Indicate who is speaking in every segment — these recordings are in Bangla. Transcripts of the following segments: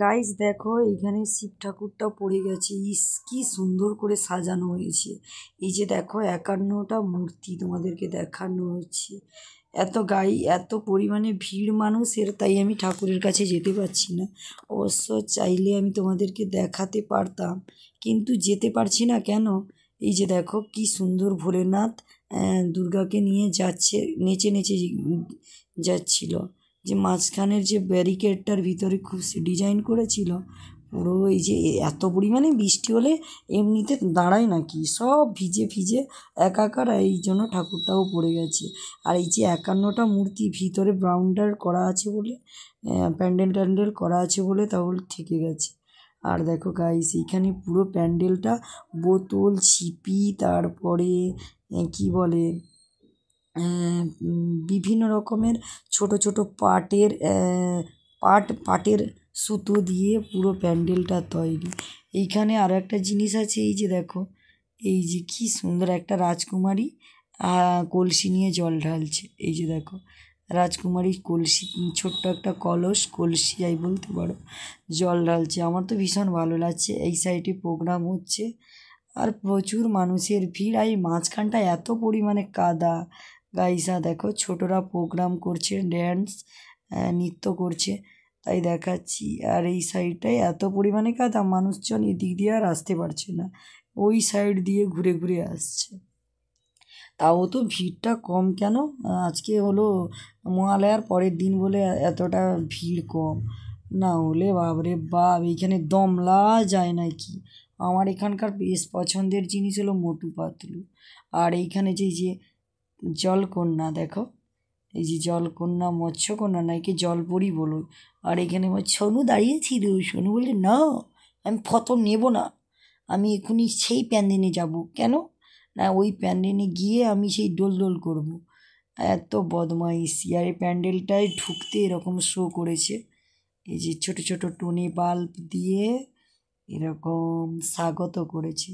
Speaker 1: গাইস দেখো এইখানে শিব ঠাকুরটা পড়ে গেছে। ইস কি সুন্দর করে সাজানো হয়েছে। এই যে দেখো 51টা মূর্তি তোমাদেরকে দেখানো হচ্ছে। এত পরিমাণে ভিড় মানুষের, তাই আমি ঠাকুরের কাছে যেতে পারছি না। অবশ্য চাইলে আমি তোমাদেরকে দেখাতে পারতাম, কিন্তু যেতে পারছি না কেন? এই যে দেখো কি সুন্দর ভোলেনাথ দুর্গাকে নিয়ে যাচ্ছে, নেচে নেচে যাচ্ছিল। যে মাঝখানের যে ব্যারিকেডটার ভিতরে খুব ডিজাইন করেছিল, পুরো এই যে এত পরিমাণে বৃষ্টি হলে এমনিতে দাঁড়ায় নাকি, সব ভিজে ভিজে একাকার, এই জন্য ঠাকুরটাও পড়ে গেছে। আর এই যে 51টা মূর্তি ভিতরে ব্রাউন্ডার করা আছে বলে, প্যান্ডেল ট্যান্ডেল করা আছে বলে তাহলে থেকে গেছে। আর দেখো গাইস এইখানে পুরো প্যান্ডেলটা বোতল ছিপি, তারপরে কি বলে, বিভিন্ন রকমের ছোট ছোট পাটের সুতো দিয়ে পুরো প্যান্ডেলটা তৈরি। এইখানে আরও একটা জিনিস আছে, এই যে দেখো, এই যে কি সুন্দর একটা রাজকুমারী কলসি নিয়ে জল ঢালছে। এই যে দেখো রাজকুমারী কলসি, ছোট্ট একটা কলস, কলসি যাই বলতে পারো, জল ঢালছে। আমার তো ভীষণ ভালো লাগছে। এই সাইডে প্রোগ্রাম হচ্ছে আর প্রচুর মানুষের ভিড়। আর এই মাঝখানটা এত পরিমাণে কাদা। গাইসা দেখো ছোটরা প্রোগ্রাম করছে, ড্যান্স নৃত্য করছে, তাই দেখাচ্ছি। আর এই সাইডটায় এত পরিমাণে কাদা, মানুষজন এদিক দিয়ে আর আসতে পারছে না, ওই সাইড দিয়ে ঘুরে ঘুরে আসছে। তাও তো ভিড়টা কম কেন? আজকে হলো মহালয়ার পরের দিন বলে এতটা ভিড় কম, না হলে বাপরে বাপ এইখানে দমলা যায় নাকি। আমার এখানকার বেশ পছন্দের জিনিস হলো মোটু পাতলু। আর এইখানে যে জলকন্যা দেখো, এই যে জলকন্যা, মৎস্যকন্যা নাকি জলপরি বলো। আর এখানে আমার সোনু দাঁড়িয়েছিল, সোনু বললে না আমি ফটো নেব না, আমি এক্ষুনি সেই প্যান্ডেলে যাব। কেন? না ওই প্যান্ডেলে গিয়ে আমি সেই ডোল ডোল করবো। এত বদমাইশি। আর এই প্যান্ডেলটায় ঢুকতে এরকম শো করেছে, এই যে ছোট ছোট টুনি বাল্ব দিয়ে এরকম স্বাগত করেছে।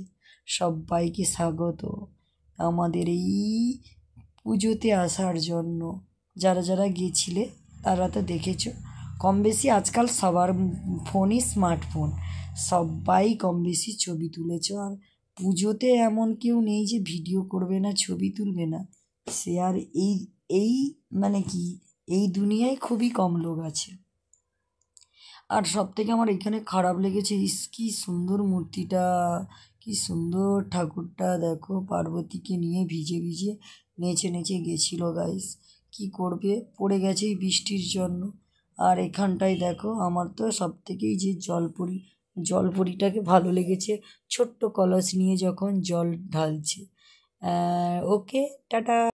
Speaker 1: সবাইকে স্বাগত আমাদের এই পুজোতে আসার জন্য। যারা যারা গিয়েছিলে তারা তো দেখেছো, কম বেশি আজকাল সবার ফোনই স্মার্টফোন, সবাই কম বেশি ছবি তুলেছ। আর পুজোতে এমন কেউ নেই যে ভিডিও করবে না, ছবি তুলবে না। সে আর এই এই মানে কি, এই দুনিয়ায় খুবই কম লোক আছে। আর সবথেকে আমার এখানে খারাপ লেগেছে, ইস কি সুন্দর মূর্তিটা, কি সুন্দর ঠাকুরটা। দেখো পার্বতীকে নিয়ে ভিজে ভিজে নেচে নেচে গেছিলো গাইস। কি করবে, পড়ে গেছে এই বৃষ্টির জন্য। আর এখানটায় দেখো আমার তো সবথেকেই যে জলপরিটাকে ভালো লেগেছে, ছোট্ট কলস নিয়ে যখন জল ঢালছে। ওকে, টাটা।